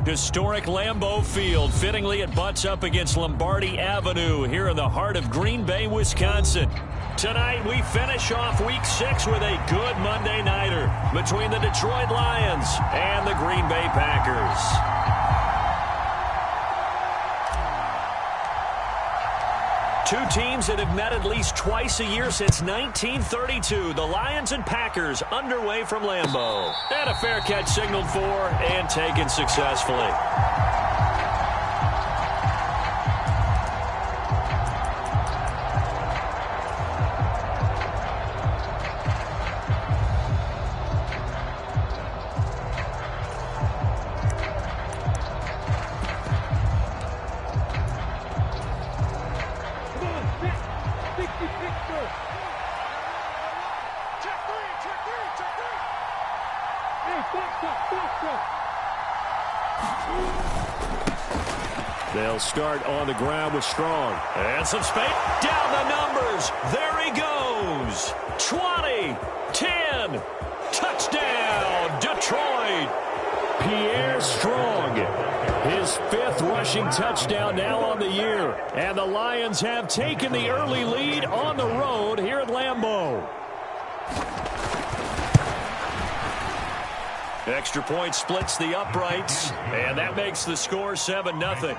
Historic Lambeau Field. Fittingly, it butts up against Lombardi Avenue here in the heart of Green Bay, Wisconsin. Tonight, we finish off Week 6 with a good Monday nighter between the Detroit Lions and the Green Bay Packers. Two teams that have met at least twice a year since 1932. The Lions and Packers underway from Lambeau. And a fair catch signaled for and taken successfully. They'll start on the ground with Strong. And some space. Down the numbers. There he goes. 20, 10, touchdown, Detroit. Pierre Strong, his 5th rushing touchdown now on the year. And the Lions have taken the early lead on the road here at Lambeau. Extra point splits the uprights, and that makes the score 7-0.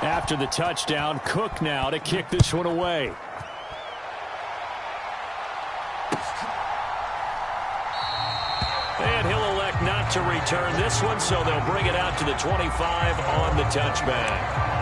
After the touchdown, Cook now to kick this one away. And he'll elect not to return this one, so they'll bring it out to the 25 on the touchback.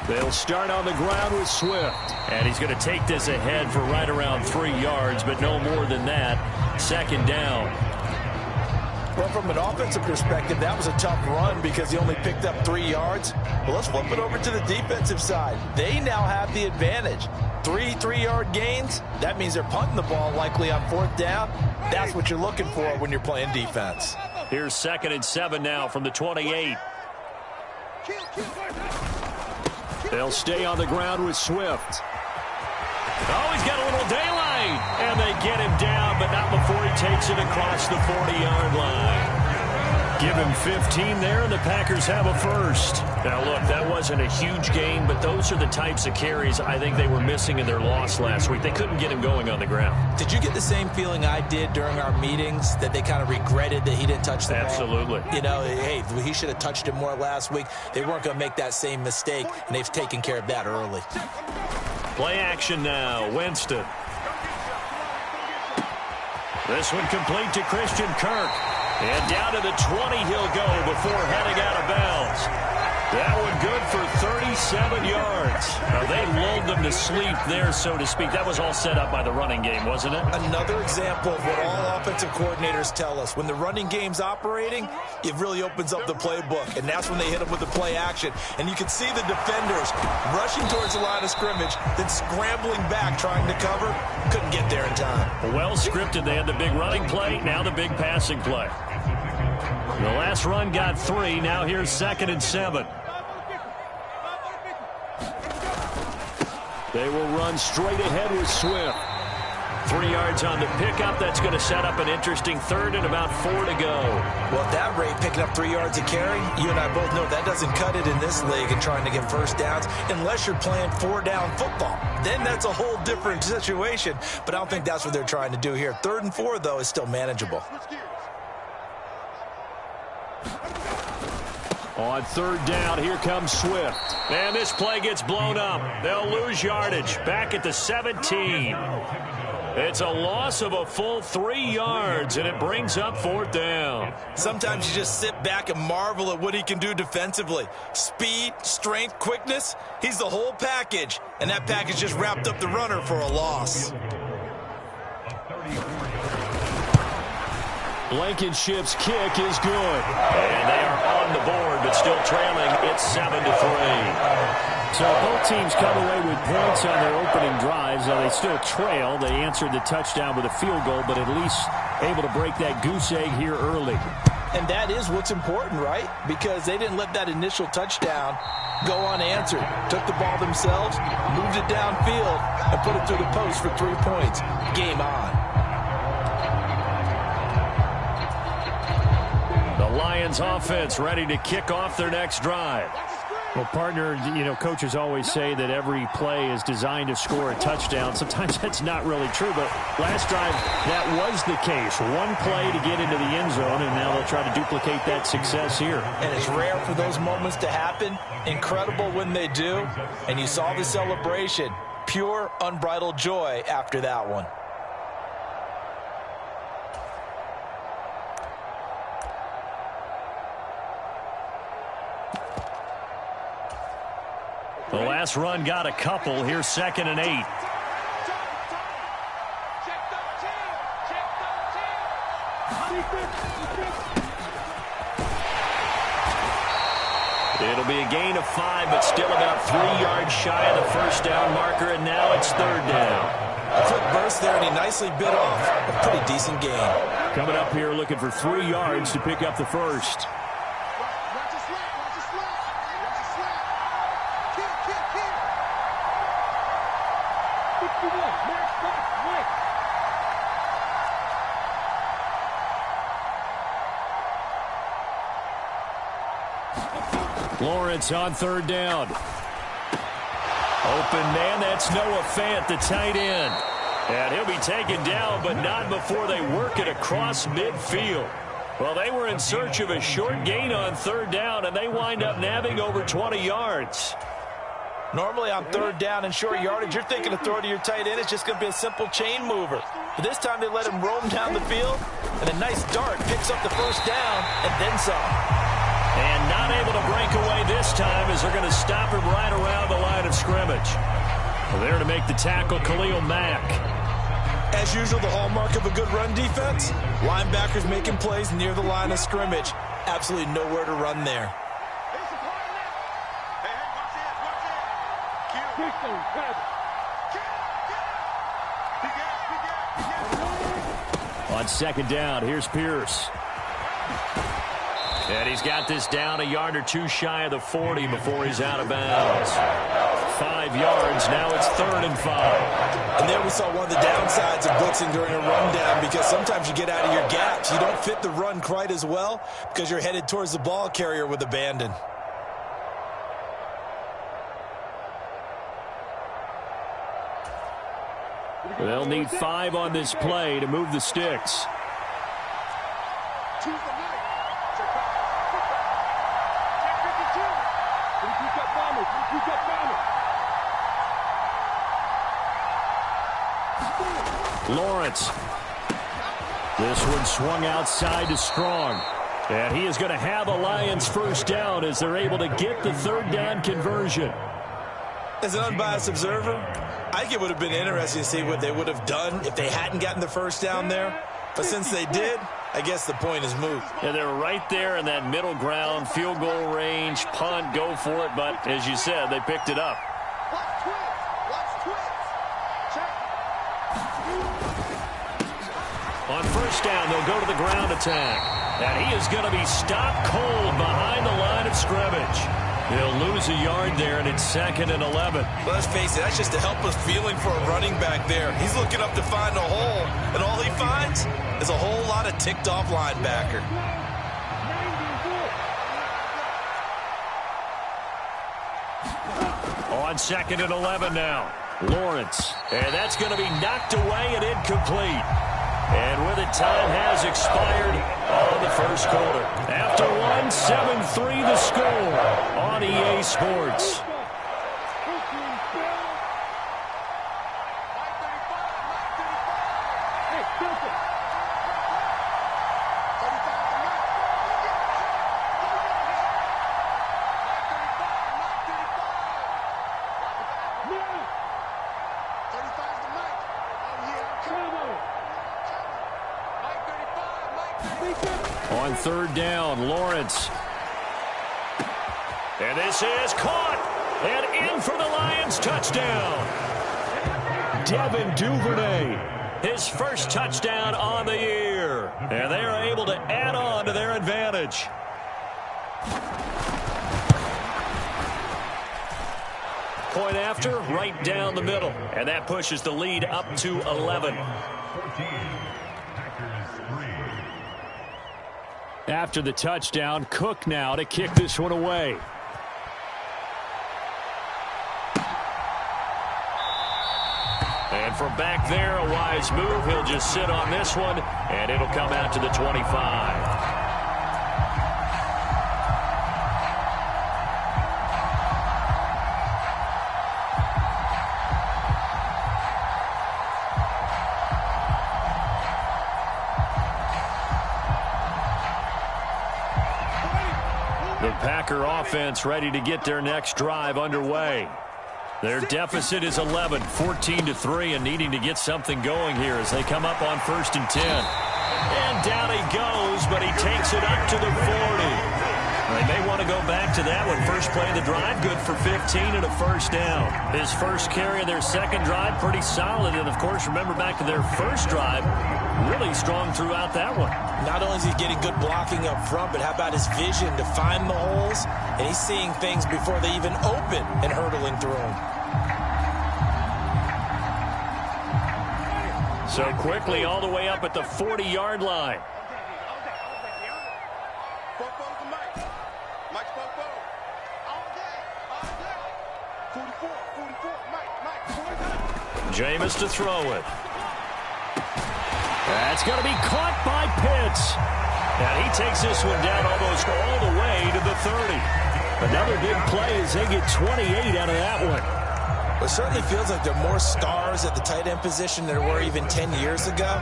They'll start on the ground with Swift. And he's going to take this ahead for right around 3 yards, but no more than that. 2nd down. Well, from an offensive perspective, that was a tough run because he only picked up 3 yards. Well, let's flip it over to the defensive side. They now have the advantage. 3 3-yard gains. That means they're punting the ball likely on 4th down. That's what you're looking for when you're playing defense. Here's 2nd and 7 now from the 28. They'll stay on the ground with Swift. Oh, he's got a little daylight. And they get him down, but not before he takes it across the 40-yard line. Give him 15 there, and the Packers have a first. Now, look, that wasn't a huge gain, but those are the types of carries I think they were missing in their loss last week. They couldn't get him going on the ground. Did you get the same feeling I did during our meetings, that they kind of regretted that he didn't touch the ball? Absolutely. You know, hey, he should have touched it more last week. They weren't going to make that same mistake, and they've taken care of that early. Play action now. Winston. This one complete to Christian Kirk. And down to the 20 he'll go before heading out of bounds. That one good for 37 yards. Now, they lulled them to sleep there, so to speak. That was all set up by the running game, wasn't it? Another example of what all offensive coordinators tell us. When the running game's operating, it really opens up the playbook, and that's when they hit them with the play action. And you can see the defenders rushing towards the line of scrimmage, then scrambling back trying to cover. Couldn't get there in time. Well scripted. They had the big running play, now the big passing play. The last run got 3. Now here's 2nd and 7. They will run straight ahead with Swift. 3 yards on the pickup. That's going to set up an interesting 3rd and about 4 to go. Well, at that rate, picking up 3 yards a carry, you and I both know that doesn't cut it in this league and trying to get first downs unless you're playing 4-down football. Then that's a whole different situation. But I don't think that's what they're trying to do here. 3rd and 4, though, is still manageable. On 3rd down, here comes Swift. And this play gets blown up. They'll lose yardage. Back at the 17. It's a loss of a full 3 yards, and it brings up 4th down. Sometimes you just sit back and marvel at what he can do defensively. Speed, strength, quickness, he's the whole package. And that package just wrapped up the runner for a loss. Blankenship's kick is good. And they are on the board, but still trailing. It's 7-3. So both teams come away with points on their opening drives. Now they still trail. They answered the touchdown with a field goal, but at least able to break that goose egg here early. And that is what's important, right? Because they didn't let that initial touchdown go unanswered. Took the ball themselves, moved it downfield, and put it through the post for 3 points. Game on. The Lions offense ready to kick off their next drive. Well, partner, coaches always say that every play is designed to score a touchdown. Sometimes that's not really true, but last drive, that was the case. One play to get into the end zone, and now they'll try to duplicate that success here. And it's rare for those moments to happen. Incredible when they do. And you saw the celebration. Pure, unbridled joy after that one. The last run got a couple. Here's 2nd and 8. It'll be a gain of 5, but still about 3 yards shy of the first down marker, and now it's 3rd down. A quick burst there, and he nicely bit off a pretty decent gain. Coming up here looking for 3 yards to pick up the first. Lawrence on 3rd down. Open man, that's Noah Fant, the tight end. And he'll be taken down, but not before they work it across midfield. Well, they were in search of a short gain on 3rd down, and they wind up nabbing over 20 yards. Normally on 3rd down and short yardage, you're thinking to throw to your tight end. It's just going to be a simple chain mover. But this time they let him roam down the field, and a nice dart picks up the first down and then some. And not able to break away this time as they're going to stop him right around the line of scrimmage. Well, there to make the tackle, Khalil Mack. As usual, the hallmark of a good run defense, linebackers making plays near the line of scrimmage. Absolutely nowhere to run there. On 2nd down, here's Pierce. And he's got this down a yard or 2 shy of the 40 before he's out of bounds. 5 yards, now it's 3rd and 5. And there we saw one of the downsides of blitzing during a rundown, because sometimes you get out of your gaps. You don't fit the run quite as well because you're headed towards the ball carrier with abandon. They'll need 5 on this play to move the sticks. Lawrence. This one swung outside to Strong. And he is going to have a Lions first down as they're able to get the 3rd down conversion. As an unbiased observer, I think it would have been interesting to see what they would have done if they hadn't gotten the first down there. But since they did, I guess the point is moot. And they're right there in that middle ground, field goal range, punt, go for it. But as you said, they picked it up. On first down, they'll go to the ground attack. And he is going to be stopped cold behind the line of scrimmage. He'll lose a yard there, and it's 2nd and 11. Well, let's face it, that's just a helpless feeling for a running back there. He's looking up to find a hole, and all he finds is a whole lot of ticked-off linebacker. On 2nd and 11 now. Lawrence. And that's going to be knocked away and incomplete. And with it, time has expired on the first quarter. After one, 7-3 the score on EA Sports. On third down, Lawrence. And this is caught. And in for the Lions touchdown. Devin Duvernay, his first touchdown on the year. And they are able to add on to their advantage. Point after, right down the middle. And that pushes the lead up to 11. After the touchdown, Cook now to kick this one away. And from back there, a wise move. He'll just sit on this one, and it'll come out to the 25. The Packer offense ready to get their next drive underway. Their deficit is 11, 14-3, and needing to get something going here as they come up on 1st and 10. And down he goes, but he takes it up to the 40. They may want to go back to that one. First play of the drive, good for 15 and a first down. His first carry of their second drive, pretty solid. And, of course, remember back to their first drive, really strong throughout that one. Not only is he getting good blocking up front, but how about his vision to find the holes? And he's seeing things before they even open and hurdling through them. So quickly all the way up at the 40-yard line. Jameis to throw it. That's going to be caught by Pitts. And he takes this one down almost all the way to the 30. Another big play as they get 28 out of that one. It certainly feels like there are more stars at the tight end position than there were even 10 years ago.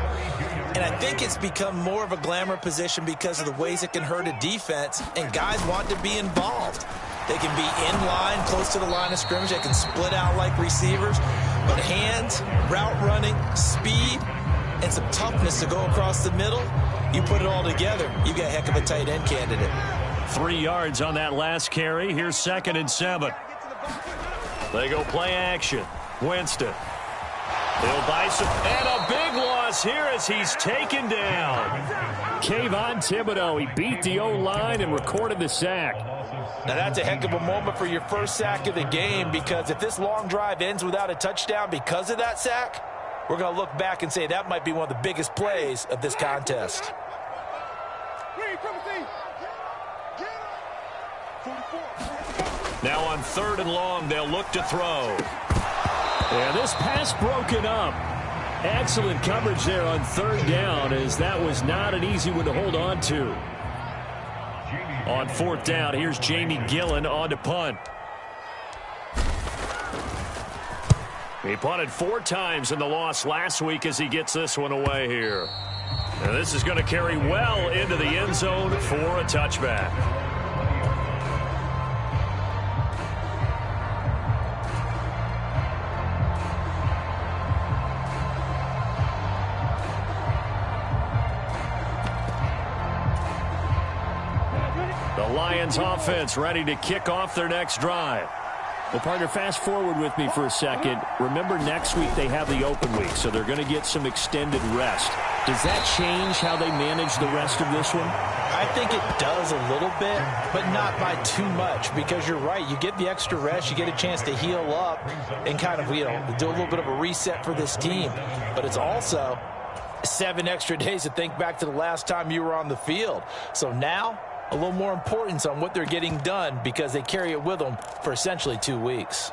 And I think it's become more of a glamour position because of the ways it can hurt a defense, and guys want to be involved. They can be in line, close to the line of scrimmage. They can split out like receivers. But hands, route running, speed, and some toughness to go across the middle, you put it all together, you got a heck of a tight end candidate. 3 yards on that last carry. Here's 2nd and 7. They go play action. Winston. He'll buy some. And a big loss here as he's taken down. Kayvon Thibodeau, he beat the O-line and recorded the sack. Now that's a heck of a moment for your first sack of the game, because if this long drive ends without a touchdown because of that sack, we're going to look back and say that might be one of the biggest plays of this contest. Now on 3rd and long, they'll look to throw. And this pass broken up. Excellent coverage there on 3rd down, as that was not an easy one to hold on to. On 4th down, here's Jamie Gillen on to punt. He punted 4 times in the loss last week as he gets this one away here. And this is going to carry well into the end zone for a touchback. The Lions offense ready to kick off their next drive. Well, partner, fast forward with me for a second. Remember, next week they have the open week, so they're going to get some extended rest. Does that change how they manage the rest of this one? I think it does a little bit, but not by too much, because you're right. You get the extra rest, you get a chance to heal up and kind of, do a little bit of a reset for this team. But it's also 7 extra days to think back to the last time you were on the field. So now, a little more importance on what they're getting done, because they carry it with them for essentially 2 weeks.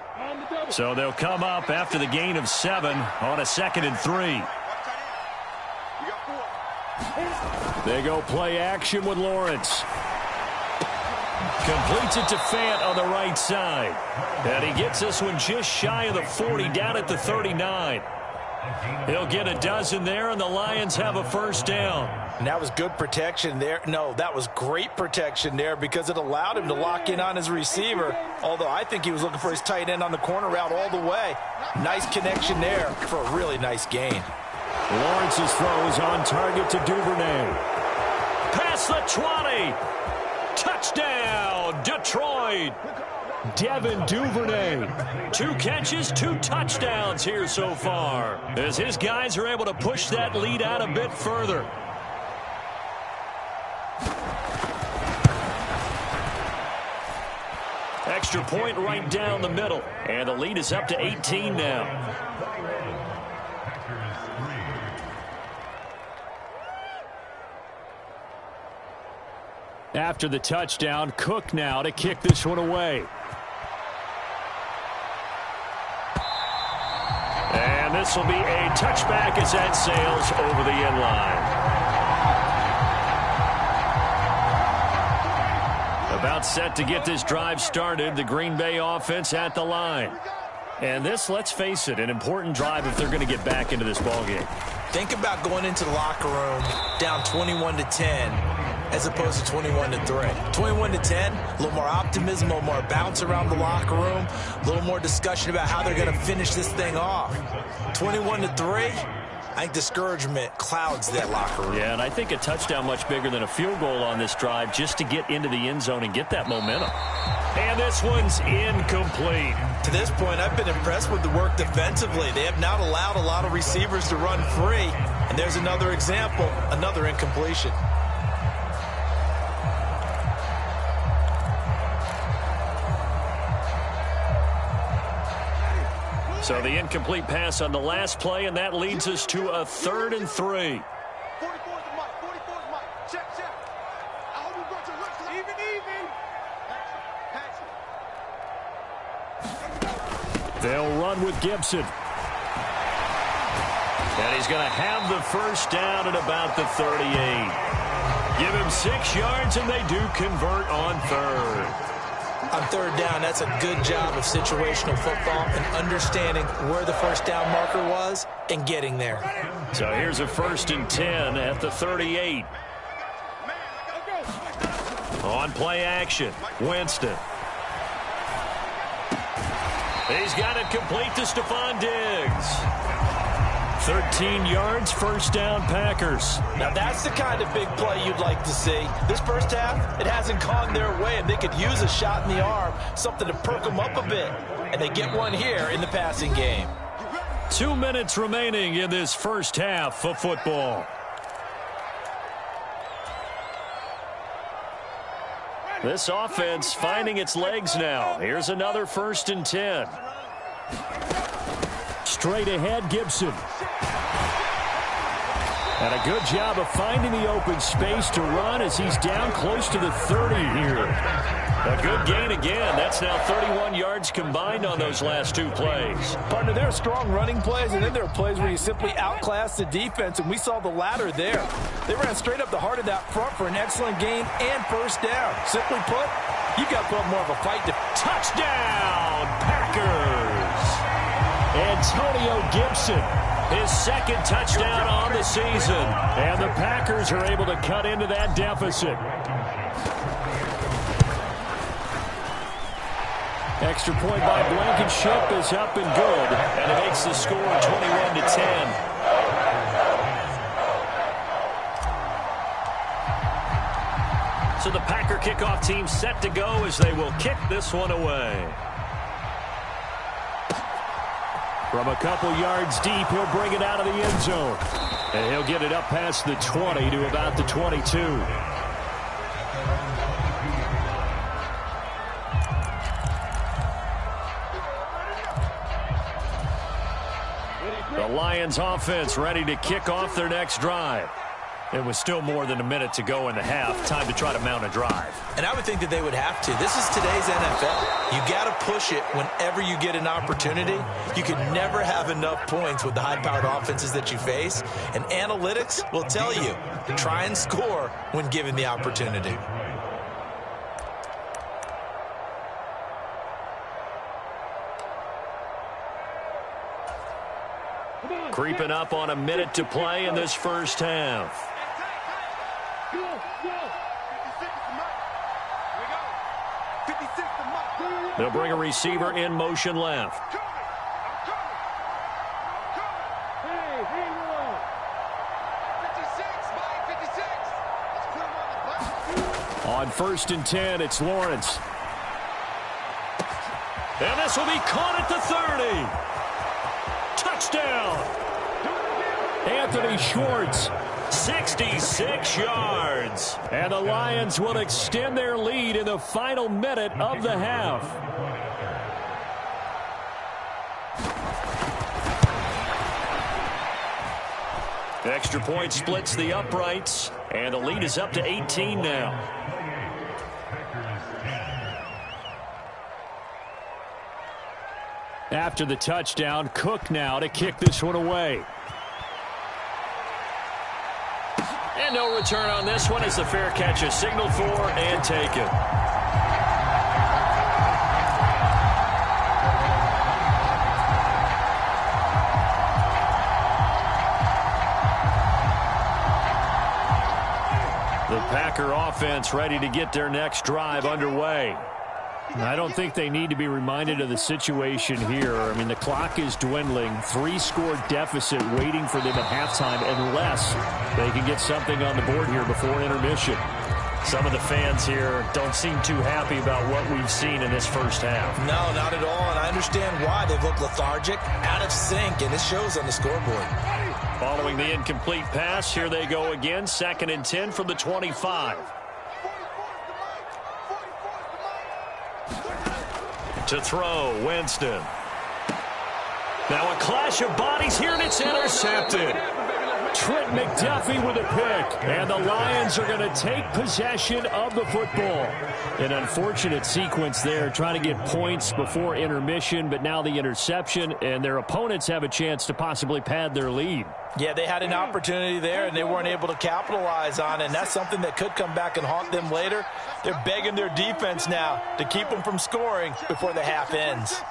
So they'll come up after the gain of 7 on a 2nd and 3. They go play action with Lawrence. Completes it to Fant on the right side. And he gets this one just shy of the 40, down at the 39. He'll get a dozen there, and the Lions have a first down. And that was good protection there. No, that was great protection there, because it allowed him to lock in on his receiver, although I think he was looking for his tight end on the corner route all the way. Nice connection there for a really nice gain. Lawrence's throw is on target to Duvernay. across the 20. Touchdown, Detroit. Devin Duvernay. 2 catches, 2 touchdowns here so far, as his guys are able to push that lead out a bit further. Extra point right down the middle, and the lead is up to 18 now. After the touchdown, Cook now to kick this one away. And this will be a touchback as that sails over the end line. About set to get this drive started, the Green Bay offense at the line. And this, let's face it, an important drive if they're going to get back into this ballgame. Think about going into the locker room down 21-10 as opposed to 21-3. 21-10, a little more optimism, a little more bounce around the locker room, a little more discussion about how they're going to finish this thing off. 21-3, I think discouragement clouds that locker room. Yeah, and I think a touchdown much bigger than a field goal on this drive just to get into the end zone and get that momentum. And this one's incomplete. To this point, I've been impressed with the work defensively. They have not allowed a lot of receivers to run free. And there's another example, another incompletion. So the incomplete pass on the last play, and that leads us to a 3rd and 3. They'll run with Gibson. And he's going to have the first down at about the 38. Give him 6 yards, and they do convert on 3rd. On 3rd down, that's a good job of situational football and understanding where the first down marker was and getting there. So here's a 1st and 10 at the 38. On play action, Winston. He's got it complete to Stephon Diggs. 13 yards, first down, Packers. Now that's the kind of big play you'd like to see. This first half, it hasn't gone their way, and they could use a shot in the arm, something to perk them up a bit. And they get one here in the passing game. 2 minutes remaining in this first half of football. This offense finding its legs now. Here's another 1st and 10. Straight ahead, Gibson. And a good job of finding the open space to run as he's down close to the 30 here. A good gain again. That's now 31 yards combined on those last 2 plays. Partner, there are strong running plays, and then there are plays where you simply outclass the defense, and we saw the latter there. They ran straight up the heart of that front for an excellent gain and first down. Simply put, you've got to put up more of a fight to touchdown, Packers. Antonio Gibson. His 2nd touchdown on the season. And the Packers are able to cut into that deficit. Extra point by Blankenship is up and good. And it makes the score 21-10. So the Packer kickoff team set to go as they will kick this one away. From a couple yards deep, he'll bring it out of the end zone. And he'll get it up past the 20 to about the 22. The Lions offense ready to kick off their next drive. It was still more than a minute to go in the half. Time to try to mount a drive. And I would think that they would have to. This is today's NFL. You got to push it whenever you get an opportunity. You can never have enough points with the high-powered offenses that you face. And analytics will tell you, try and score when given the opportunity. Creeping up on a minute to play in this first half. They'll bring a receiver in motion left. On 1st and 10, it's Lawrence. And this will be caught at the 30. Touchdown. Anthony Schwartz. 66 yards. And the Lions will extend their lead in the final minute of the half. Extra point splits the uprights, and the lead is up to 18 now. After the touchdown, Cook now to kick this one away. And no return on this one as the fair catch is signaled for and taken. The Packer offense ready to get their next drive underway. I don't think they need to be reminded of the situation here. I mean, the clock is dwindling. 3-score deficit waiting for them at halftime unless they can get something on the board here before intermission. Some of the fans here don't seem too happy about what we've seen in this first half. No, not at all, and I understand why. They look lethargic, out of sync, and it shows on the scoreboard. Following the incomplete pass, here they go again. 2nd and 10 from the 25. To throw, Winston. Now a clash of bodies here, and it's intercepted. Trent McDuffie with a pick, and the Lions are going to take possession of the football. An unfortunate sequence there, trying to get points before intermission, but now the interception, and their opponents have a chance to possibly pad their lead. Yeah, they had an opportunity there, and they weren't able to capitalize on it, and that's something that could come back and haunt them later. They're begging their defense now to keep them from scoring before the half ends.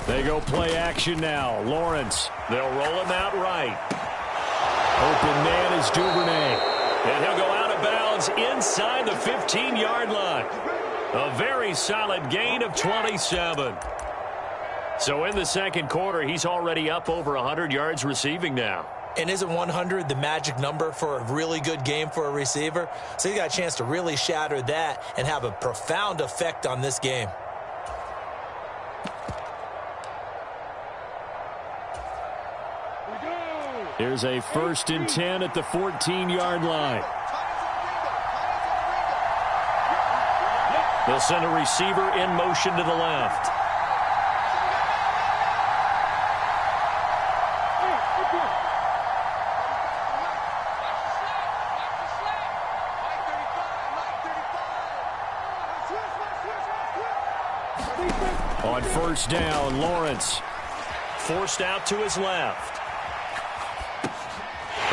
They go play action now. Lawrence. They'll roll him out right. Open man is Duvernay. And he'll go out of bounds inside the 15-yard line. A very solid gain of 27. So in the second quarter, he's already up over 100 yards receiving now. And isn't 100 the magic number for a really good game for a receiver? So he got a chance to really shatter that and have a profound effect on this game. Here's a 1st and 10 at the 14-yard line. They'll send a receiver in motion to the left. On 1st down, Lawrence. Forced out to his left.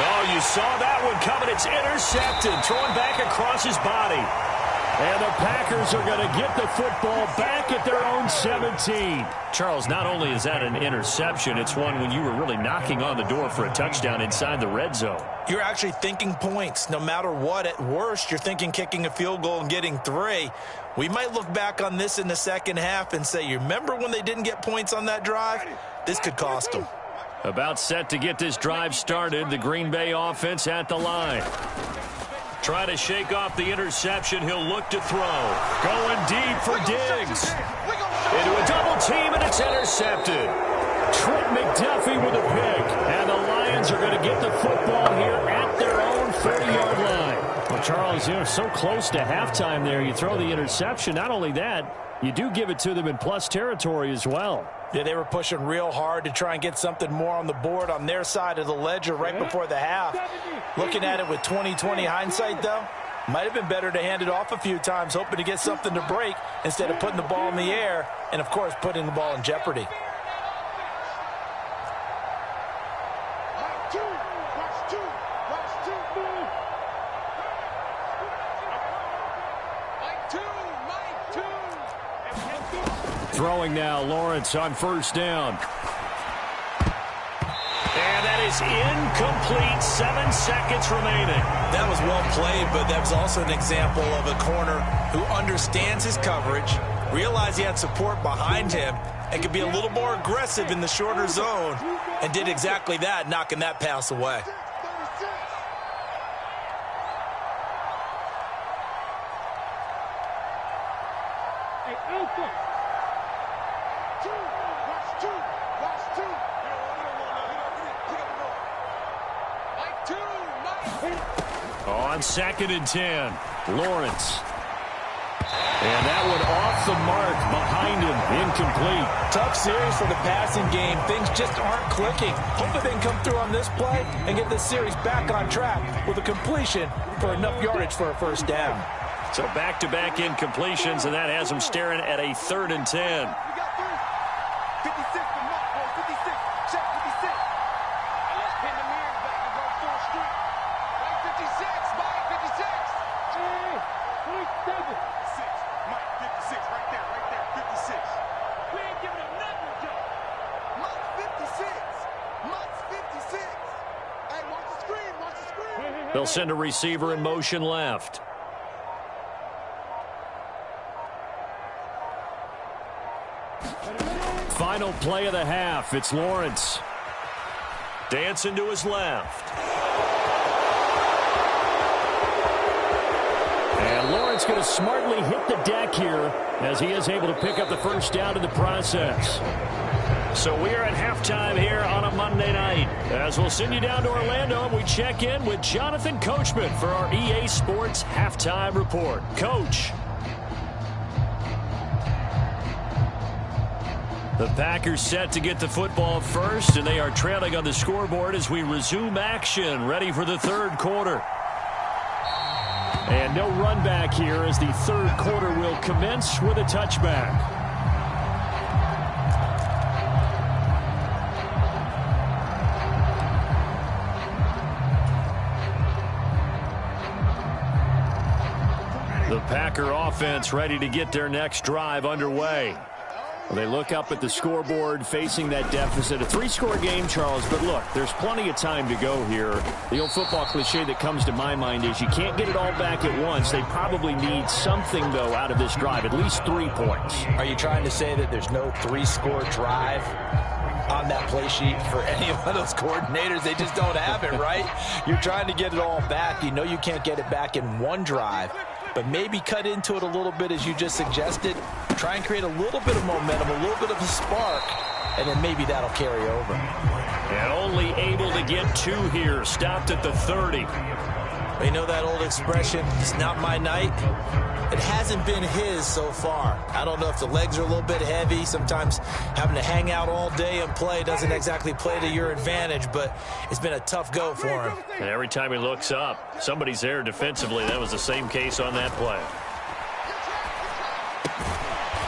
Oh, you saw that one coming. It's intercepted. Thrown back across his body. And the Packers are going to get the football back at their own 17. Charles, not only is that an interception, it's one when you were really knocking on the door for a touchdown inside the red zone. You're actually thinking points. No matter what, at worst, you're thinking kicking a field goal and getting 3. We might look back on this in the second half and say, you remember when they didn't get points on that drive? This could cost them. About set to get this drive started. The Green Bay offense at the line. Try to shake off the interception. He'll look to throw. Going deep for Diggs. Into a double team, and it's intercepted. Trent McDuffie with a pick. And the Lions are going to get the football here at their own 30-yard line. Well, Charles, so close to halftime there. You throw the interception. Not only that, you do give it to them in plus territory as well. Yeah, they were pushing real hard to try and get something more on the board on their side of the ledger right before the half. Looking at it with 20/20 hindsight, though, might have been better to hand it off a few times, hoping to get something to break instead of putting the ball in the air and, of course, putting the ball in jeopardy. Throwing now, Lawrence on 1st down. And that is incomplete. 7 seconds remaining. That was well played, but that was also an example of a corner who understands his coverage, realized he had support behind him, and could be a little more aggressive in the shorter zone, and did exactly that, knocking that pass away. On 2nd and 10, Lawrence. And that one off the mark behind him, incomplete. Tough series for the passing game. Things just aren't clicking. Hopefully they can come through on this play and get this series back on track with a completion for enough yardage for a first down. So back-to-back incompletions, and that has them staring at a 3rd and 10. They'll send a receiver in motion left. Final play of the half. It's Lawrence. Dancing to his left. And Lawrence going to smartly hit the deck here as he is able to pick up the first down in the process. So we are at halftime here on a Monday night. As we'll send you down to Orlando, and we check in with Jonathan Coachman for our EA Sports Halftime Report. Coach. The Packers set to get the football first, and they are trailing on the scoreboard as we resume action, ready for the 3rd quarter. And no run back here as the 3rd quarter will commence with a touchback. The Packer offense ready to get their next drive underway. They look up at the scoreboard facing that deficit. A 3-score game, Charles, but look, there's plenty of time to go here. The old football cliche that comes to my mind is you can't get it all back at once. They probably need something, though, out of this drive, at least 3 points. Are you trying to say that there's no 3-score drive on that play sheet for any of those coordinators? They just don't have it, right? You're trying to get it all back. You know you can't get it back in one drive, but maybe cut into it a little bit as you just suggested. Try and create a little bit of momentum, a little bit of a spark, and then maybe that'll carry over. And only able to get 2 here. Stopped at the 30. You know that old expression, it's not my night? It hasn't been his so far. I don't know if the legs are a little bit heavy. Sometimes having to hang out all day and play doesn't exactly play to your advantage, but it's been a tough go for him. And every time he looks up, somebody's there defensively. That was the same case on that play.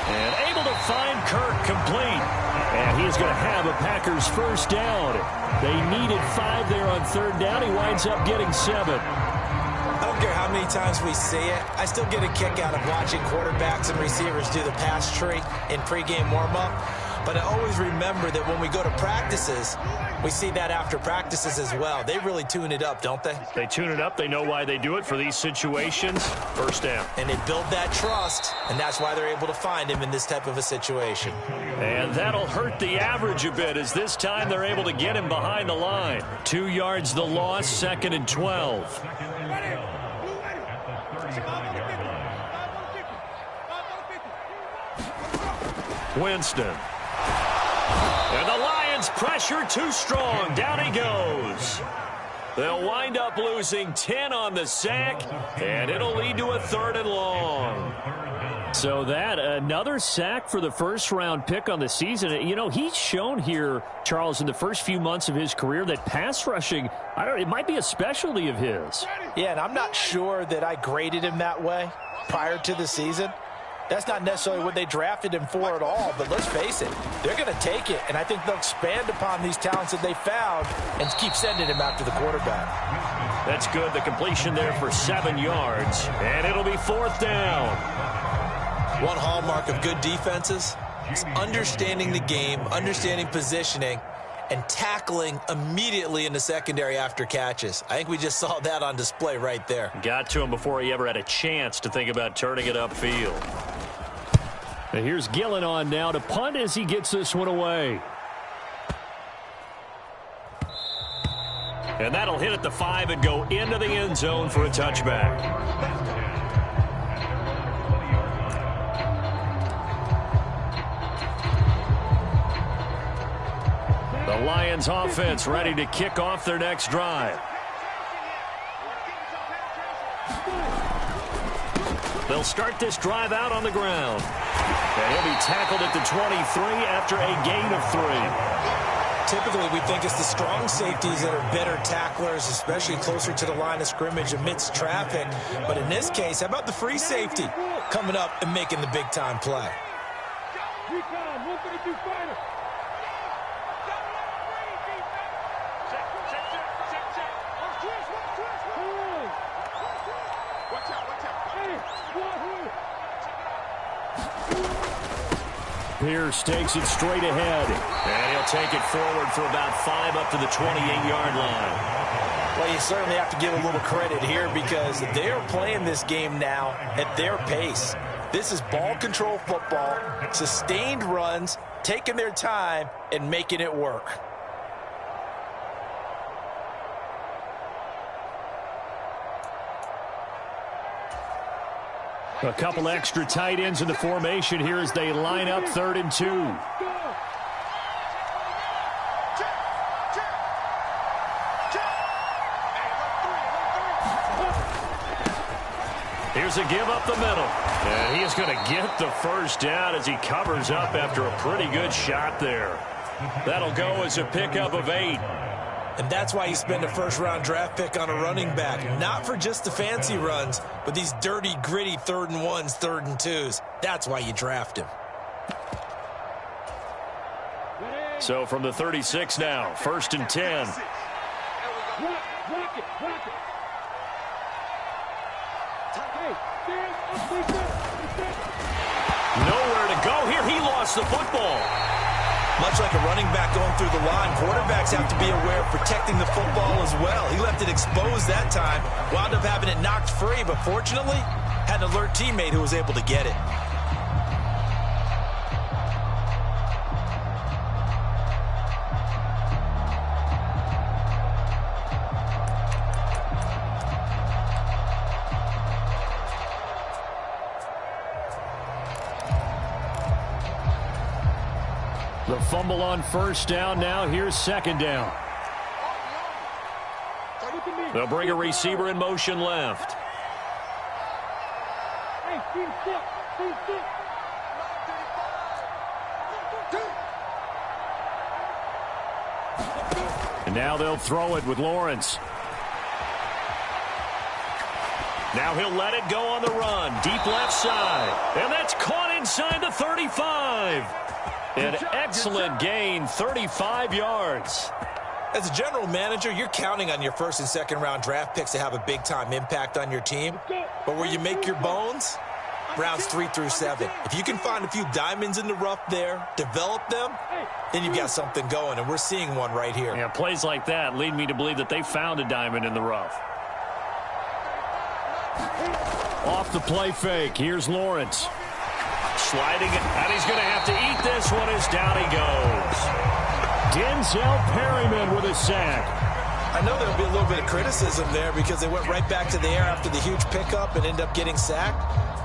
And able to find Kirk complete. And he is going to have a Packers first down. They needed 5 there on 3rd down. He winds up getting 7. I don't care how many times we see it. I still get a kick out of watching quarterbacks and receivers do the pass tree in pregame warm-up. But I always remember that when we go to practices, we see that after practices as well. They really tune it up, don't they? They tune it up. They know why they do it for these situations. First down. And they build that trust, and that's why they're able to find him in this type of a situation. And that'll hurt the average a bit as this time they're able to get him behind the line. 2 yards the loss, 2nd and 12. Winston. And the Lions pressure too strong. Down he goes. They'll wind up losing 10 on the sack, and it'll lead to a 3rd and long. So that, another sack for the first-round pick on the season. You know, he's shown here, Charles, in the first few months of his career that pass rushing, it might be a specialty of his. Yeah, and I'm not sure that I graded him that way prior to the season. That's not necessarily what they drafted him for at all, but let's face it, they're going to take it, and I think they'll expand upon these talents that they found and keep sending him after the quarterback. That's good. The completion there for 7 yards, and it'll be 4th down. One hallmark of good defenses is understanding the game, understanding positioning, and tackling immediately in the secondary after catches. I think we just saw that on display right there. Got to him before he ever had a chance to think about turning it upfield. And here's Gillen on now to punt as he gets this one away. And that'll hit at the 5 and go into the end zone for a touchback. The Lions offense ready to kick off their next drive. They'll start this drive out on the ground. And he'll be tackled at the 23 after a gain of 3. Typically, we think it's the strong safeties that are better tacklers, especially closer to the line of scrimmage amidst traffic. But in this case, how about the free safety coming up and making the big-time play? Pierce takes it straight ahead. And he'll take it forward for about 5 up to the 28-yard line. Well, you certainly have to give a little credit here because they are playing this game now at their pace. This is ball control football, sustained runs, taking their time, and making it work. A couple extra tight ends in the formation here as they line up 3rd and 2. Here's a give up the middle. And he is going to get the first down as he covers up after a pretty good shot there. That'll go as a pickup of 8. And that's why you spend a first-round draft pick on a running back. Not for just the fancy runs, but these dirty, gritty 3rd and 1s, 3rd and 2s. That's why you draft him. So from the 36 now, 1st and 10. Nowhere to go here. He lost the football. Much like a running back going through the line, quarterbacks have to be aware of protecting the football as well. He left it exposed that time, wound up having it knocked free, but fortunately, had an alert teammate who was able to get it. The fumble on 1st down now. Here's 2nd down. They'll bring a receiver in motion left. And now they'll throw it with Lawrence. Now he'll let it go on the run. Deep left side. And that's caught inside the 35. An excellent gain, 35 yards. As a general manager, you're counting on your 1st and 2nd round draft picks to have a big-time impact on your team. But where you make your bones, rounds 3 through 7. If you can find a few diamonds in the rough there, develop them, then you've got something going, and we're seeing one right here. Yeah, plays like that lead me to believe that they found a diamond in the rough. Off the play fake, here's Lawrence. Sliding it, and he's going to have to eat this one as down he goes. Denzel Perryman with a sack. I know there'll be a little bit of criticism there because they went right back to the air after the huge pickup and ended up getting sacked.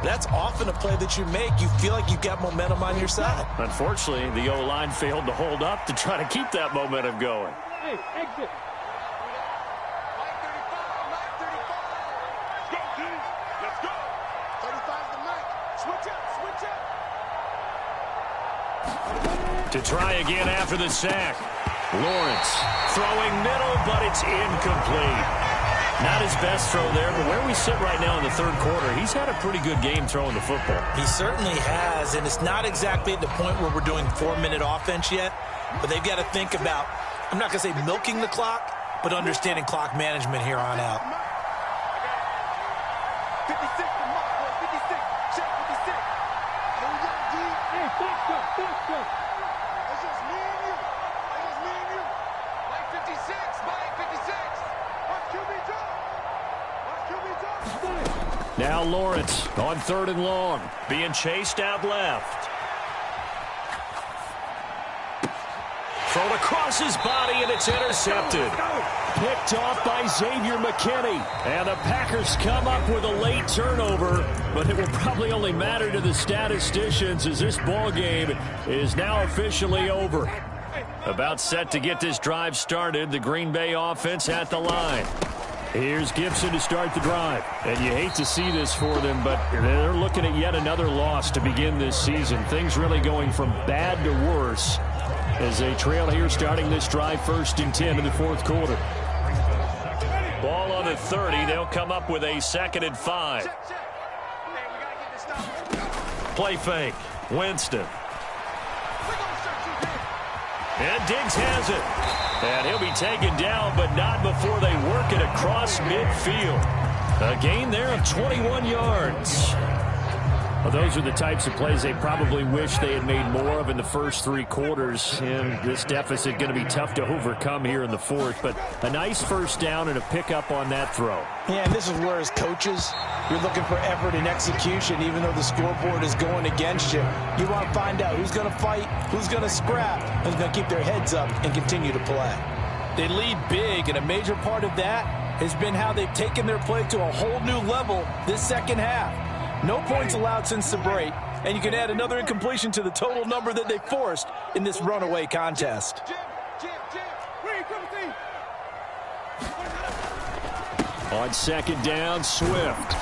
That's often a play that you make. You feel like you've got momentum on your side. Unfortunately, the O-line failed to hold up to try to keep that momentum going. Hey, exit. To try again after the sack. Lawrence throwing middle, but it's incomplete. Not his best throw there, but where we sit right now in the 3rd quarter, he's had a pretty good game throwing the football. He certainly has, and it's not exactly at the point where we're doing 4-minute offense yet, but they've got to think about, I'm not going to say milking the clock, but understanding clock management here on out. 56, check 56. Hey, back up. It's just me and you. Now Lawrence on 3rd and long. Being chased out left. Thrown across his body, and it's intercepted. Picked off by Xavier McKinney. And the Packers come up with a late turnover, but it will probably only matter to the statisticians as this ball game is now officially over. About set to get this drive started, the Green Bay offense at the line. Here's Gibson to start the drive. And you hate to see this for them, but they're looking at yet another loss to begin this season. Things really going from bad to worse as they trail here starting this drive 1st and 10 in the 4th quarter. Ball on the 30. They'll come up with a 2nd and 5. Play fake. Winston. And Diggs has it. And he'll be taken down, but not before they work it across midfield. A gain there of 21 yards. Well, those are the types of plays they probably wish they had made more of in the first 3 quarters. And this deficit going to be tough to overcome here in the 4th. But a nice first down and a pickup on that throw. Yeah, and this is where, as coaches, you're looking for effort and execution, even though the scoreboard is going against you. You want to find out who's going to fight, who's going to scrap, who's going to keep their heads up and continue to play. They lead big, and a major part of that has been how they've taken their play to a whole new level this second half. No points allowed since the break, and you can add another incompletion to the total number that they forced in this runaway contest. On 2nd down, Swift.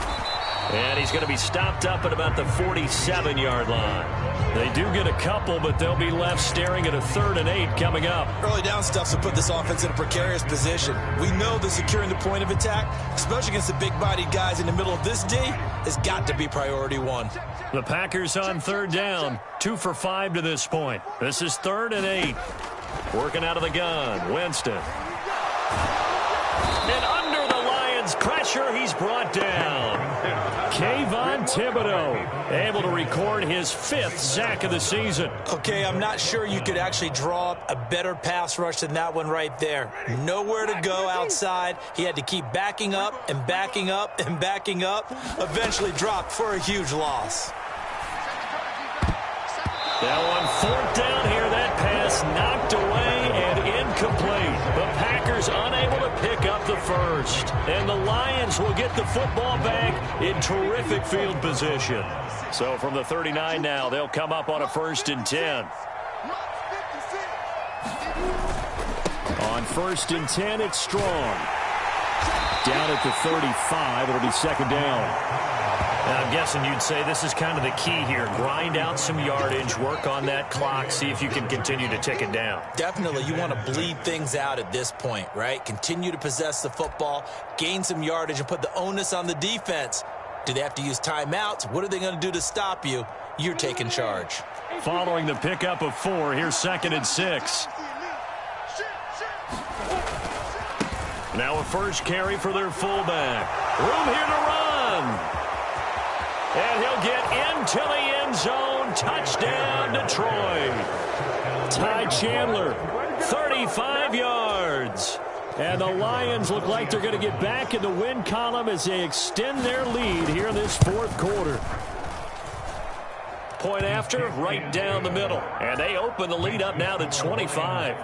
And he's going to be stopped up at about the 47-yard line. They do get a couple, but they'll be left staring at a 3rd and 8 coming up. Early down stuff will put this offense in a precarious position. We know that securing the point of attack, especially against the big-bodied guys in the middle of this D, has got to be priority 1. The Packers on 3rd down, 2 for 5 to this point. This is 3rd and 8. Working out of the gun, Winston. And under the Lions' pressure, he's brought down. Kayvon Thibodeau able to record his 5th sack of the season. Okay, I'm not sure you could actually draw up a better pass rush than that one right there. Nowhere to go outside. He had to keep backing up and backing up and backing up. Eventually dropped for a huge loss. Now on 4th down here, that pass knocked away and incomplete. The Packers unable to pick up the first. And the Lions will get the football back in terrific field position. So from the 39 now, they'll come up on a 1st and 10. On 1st and 10, it's Strong. Down at the 35, it'll be 2nd down. Now, I'm guessing you'd say this is kind of the key here. Grind out some yardage, work on that clock, see if you can continue to tick it down. Definitely, you want to bleed things out at this point, right? Continue to possess the football, gain some yardage, and put the onus on the defense. Do they have to use timeouts? What are they going to do to stop you? You're taking charge. Following the pickup of 4, here's 2nd and 6. Now a first carry for their fullback. Room here to run. And he'll get into the end zone. Touchdown, Detroit. Ty Chandler, 35 yards. And the Lions look like they're going to get back in the win column as they extend their lead here in this 4th quarter. Point after, right down the middle. And they open the lead up now to 25.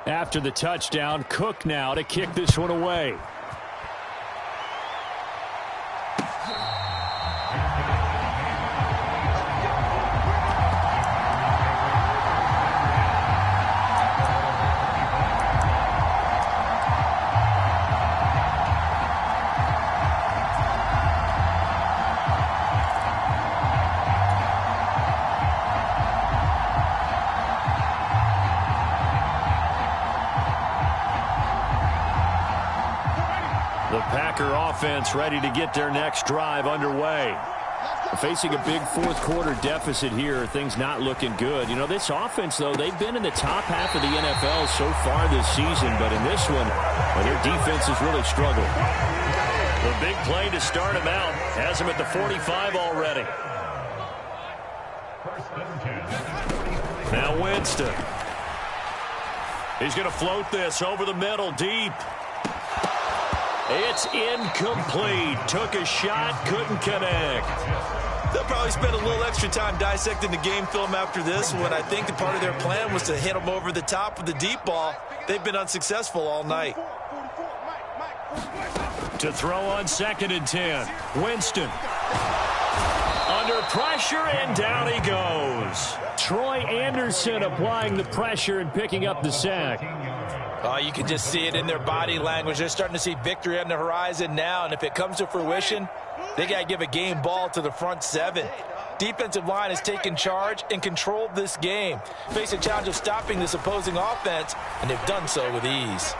After the touchdown, Cook now to kick this one away. The Packer offense ready to get their next drive underway. Facing a big fourth-quarter deficit here, things not looking good. You know, this offense, though, they've been in the top half of the NFL so far this season, but in this one, well, their defense has really struggled. The big play to start him out has him at the 45 already. Now Winston. He's going to float this over the middle, deep. It's incomplete. Took a shot, couldn't connect. They'll probably spend a little extra time dissecting the game film after this one. I think the part of their plan was to hit them over the top with the deep ball. They've been unsuccessful all night. To throw on 2nd and 10. Winston. Under pressure, and down he goes. Troy Anderson applying the pressure and picking up the sack. You can just see it in their body language. They're starting to see victory on the horizon now, and if it comes to fruition, they got to give a game ball to the front 7. Defensive line has taken charge and controlled this game. Face a challenge of stopping this opposing offense, and they've done so with ease.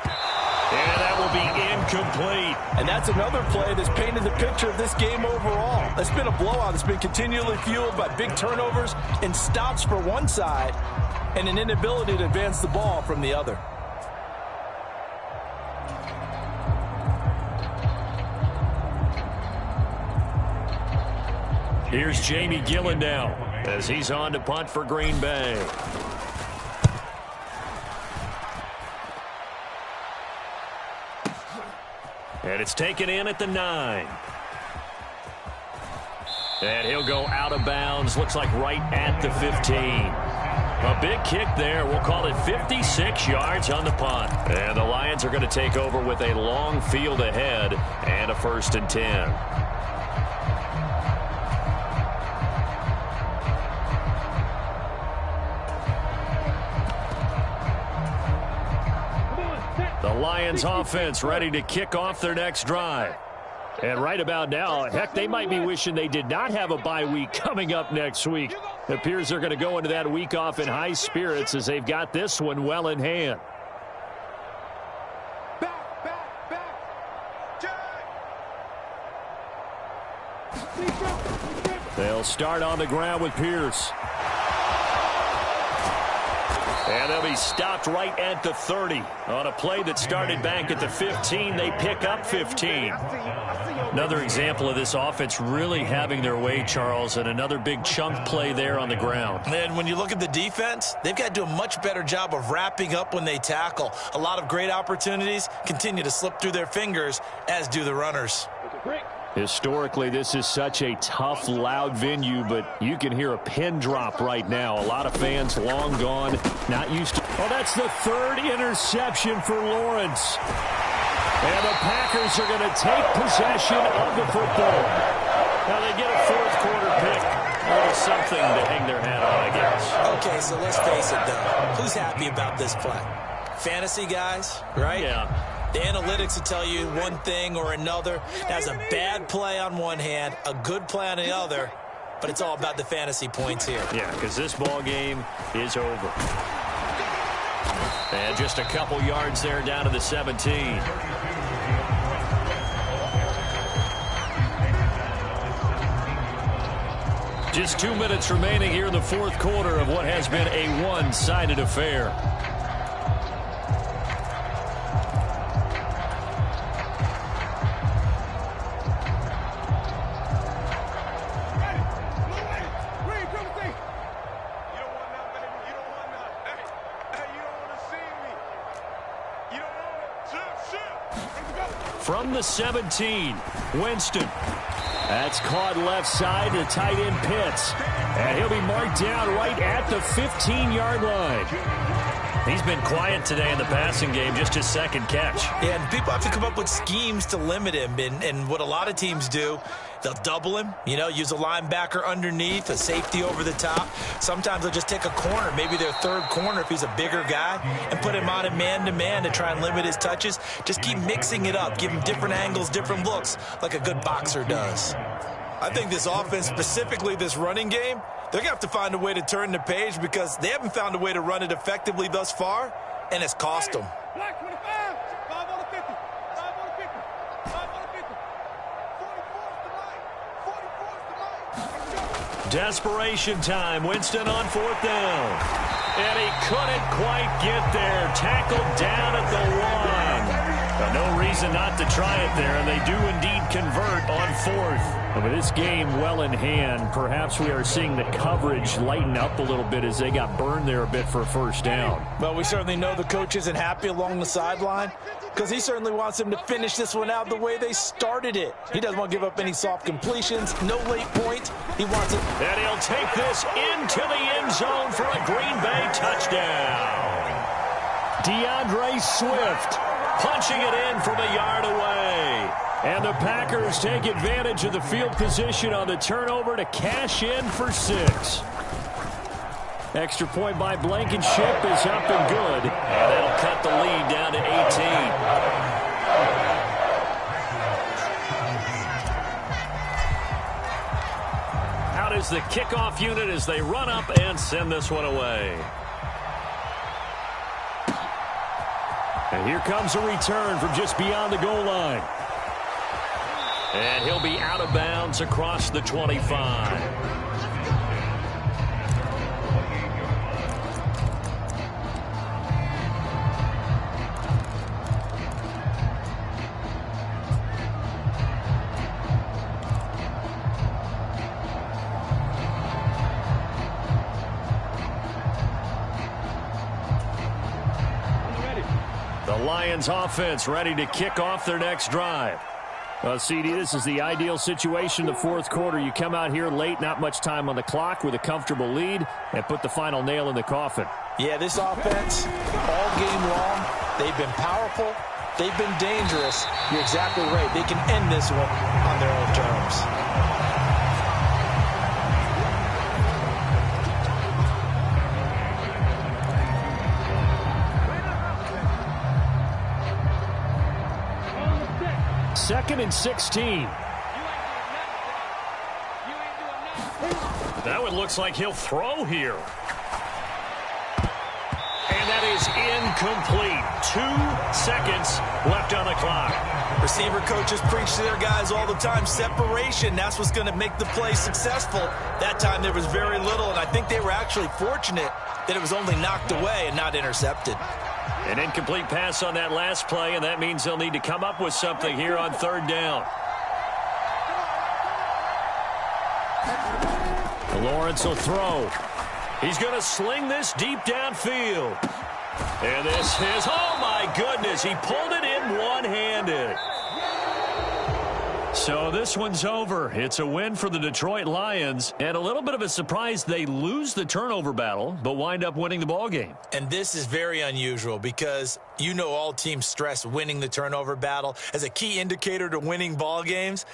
And that will be incomplete. And that's another play that's painted the picture of this game overall. It's been a blowout. It's been continually fueled by big turnovers and stops for one side and an inability to advance the ball from the other. Here's Jamie Gillen now as he's on to punt for Green Bay. And it's taken in at the 9. And he'll go out of bounds. Looks like right at the 15. A big kick there. We'll call it 56 yards on the punt. And the Lions are going to take over with a long field ahead and a 1st and 10. The Lions offense ready to kick off their next drive. And right about now, heck, they might be wishing they did not have a bye week coming up next week. It appears they're going to go into that week off in high spirits as they've got this one well in hand. They'll start on the ground with Pierce. And they'll be stopped right at the 30. On a play that started back at the 15, they pick up 15. Another example of this offense really having their way, Charles, and another big chunk play there on the ground. And when you look at the defense, they've got to do a much better job of wrapping up when they tackle. A lot of great opportunities continue to slip through their fingers, as do the runners. Historically, this is such a tough, loud venue, but you can hear a pin drop right now. A lot of fans long gone, not used to. Oh, that's the 3rd interception for Lawrence. And the Packers are going to take possession of the football. Now they get a 4th-quarter pick. A little something to hang their hat on, I guess. Okay, so let's face it, though. Who's happy about this play? Fantasy guys, right? Yeah. The analytics will tell you one thing or another. That's a bad play on one hand, a good play on the other, but it's all about the fantasy points here. Yeah, because this ball game is over. And just a couple yards there down to the 17. Just 2 minutes remaining here in the 4th quarter of what has been a one-sided affair. From the 17, Winston. That's caught left side to tight end Pitts. And he'll be marked down right at the 15-yard line. He's been quiet today in the passing game, just his 2nd catch. Yeah, and people have to come up with schemes to limit him. And what a lot of teams do, they'll double him, use a linebacker underneath, a safety over the top. Sometimes they'll just take a corner, maybe their 3rd corner if he's a bigger guy, and put him on a man-to-man to try and limit his touches. Just keep mixing it up, give him different angles, different looks, like a good boxer does. I think this offense, specifically this running game, they're going to have to find a way to turn the page because they haven't found a way to run it effectively thus far, and it's cost them. Black 25, 5 on the 50, 5 on the 50, 5 on the 50. 44 is the light, 44 is the light. Desperation time. Winston on 4th down. And he couldn't quite get there. Tackled down at the 1. No reason not to try it there, and they do indeed convert on 4th. And with this game well in hand, perhaps we are seeing the coverage lighten up a little bit as they got burned there a bit for a 1st down. Well, we certainly know the coach isn't happy along the sideline because he certainly wants them to finish this one out the way they started it. He doesn't want to give up any soft completions, no late points. He wants it. And he'll take this into the end zone for a Green Bay touchdown. DeAndre Swift punching it in from a yard away. And the Packers take advantage of the field position on the turnover to cash in for 6. Extra point by Blankenship is up and good. And that'll cut the lead down to 18. Out is the kickoff unit as they run up and send this one away. And here comes a return from just beyond the goal line. And he'll be out of bounds across the 25. The Lions offense ready to kick off their next drive. Well, CD, this is the ideal situation in the 4th quarter. You come out here late, not much time on the clock with a comfortable lead, and put the final nail in the coffin. Yeah, this offense, all game long, they've been powerful, they've been dangerous. You're exactly right. They can end this one on their own terms. Second and 16. That one looks like he'll throw here. And that is incomplete. 2 seconds left on the clock. Receiver coaches preach to their guys all the time. Separation, that's what's going to make the play successful. That time there was very little, and I think they were actually fortunate that it was only knocked away and not intercepted. An incomplete pass on that last play, and that means they'll need to come up with something here on 3rd down. Lawrence will throw. He's going to sling this deep downfield. And this is, oh my goodness, he pulled it in one-handed. So this one's over. It's a win for the Detroit Lions, and a little bit of a surprise they lose the turnover battle, but wind up winning the ball game. And this is very unusual because you know all teams stress winning the turnover battle as a key indicator to winning ball games.